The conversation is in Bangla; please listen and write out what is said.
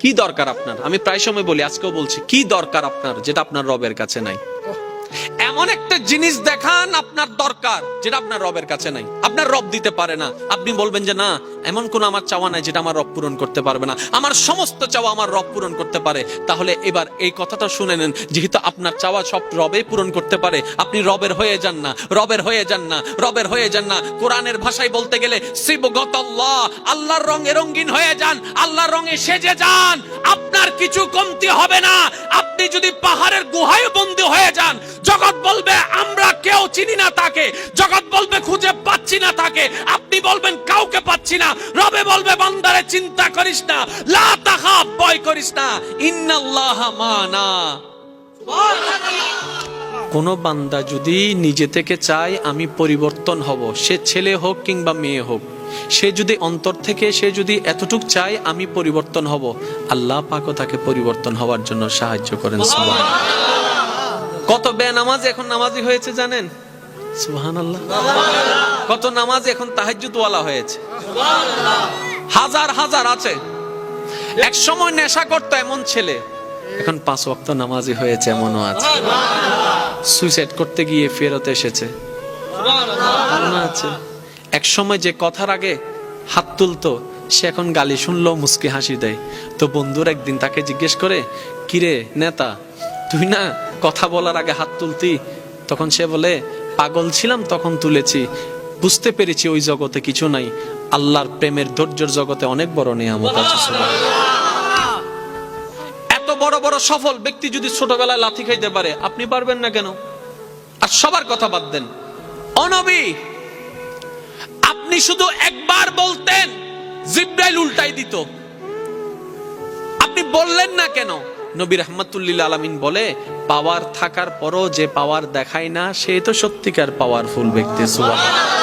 কি দরকার আপনার? আমি প্রায় সময় বলি, আজকেও বলছি, কি দরকার আপনার যেটা আপনার রবের কাছে নাই? এমন একটা জিনিস দেখান আপনার দরকার যেটা আপনার রবের কাছে নাই, আপনার রব দিতে পারে না। আপনি বলবেন যে না, এমন কোন আমার চাওয়া নাই যেটা আমার রব পূরণ করতে পারবে না, আমার সমস্ত চাওয়া আমার রব পূরণ করতে পারে। তাহলে এবার এই কথাটা শুনে নেন, যেহেতু আপনার চাওয়া সব রবে পূরণ করতে পারে, আপনি রবের হয়ে যান না, রবের হয়ে যান না, রবের হয়ে যান না। কোরআনের ভাষায় বলতে গেলে সিবগতাল্লাহ, আল্লাহর রঙে রঙিন হয়ে যান, আল্লাহর রঙে সেজে যান, আপনার কিছু কমতি হবে না। আপনি যদি পাহাড়ের গুহায় বন্দী হয়ে যান, জগৎ বলবে আমরা কেউ চিনি না তাকে, জগৎ বলবে খুঁজে পাচ্ছি না তাকে, আপনি বলবেন কাউকে পাচ্ছি না, রবে বলবে বান্দারে চিন্তা করিস না, লা তাখাফ, ভয় করিস না, ইন্নাল্লাহা মানা। কোন বান্দা যদি নিজে থেকে চায় আমি পরিবর্তন হব, সে ছেলে হোক কিংবা মেয়ে হোক, সে যদি অন্তর থেকে সে যদি এতটুক চায় আমি পরিবর্তন হব, আল্লাহ পাকও তাকে পরিবর্তন হওয়ার জন্য সাহায্য করেন। সুবহানাল্লাহ। কত বেনামাজ এখন নামাজি হয়েছে জানেন? সুবহানাল্লাহ। কত নামাজি এখন তাহাজ্জুদ ওয়ালা হয়েছে, হাজার হাজার আছে। এক সময় নেশা করতো এমন ছেলে, এখন 5 ওয়াক্ত নামাজি হয়েছে এমনও আছে। সুইসাইড করতে গিয়ে ফেরত এসেছে, আছে। এক সময় যে কথার আগে হাত তুলতো, সে এখন গালি শুনলো মুস্কি হাসি দেয়। তো বন্ধুর একদিন তাকে জিজ্ঞেস করে, কিরে নেতা, তুই না কথা বলার আগে হাত তুলতি? তখন সে বলে, পাগল ছিলাম তখন তুলেছি, বুঝতে পেরেছি ওই জগতে কিছু নাই, আল্লাহর প্রেমের ধৈর্যের জগতে অনেক বড় নিয়ামত আছে। এত বড় বড় সফল ব্যক্তি যদি ছোটবেলায় লাথি খাইতে পারে, আপনি পারবেন না কেন? আর সবার কথা বাদ দেন, ও নবী, আপনি শুধু একবার বলতেন জিবরাইল উল্টাই দিত, আপনি বললেন না কেন? নবী রাহমাতুল লিল আলামিন বলে, পাওয়ার থাকার পরও যে পাওয়ার দেখায় না, সে তো সত্যিকার পাওয়ারফুল ব্যক্তি। সুবহানাল্লাহ।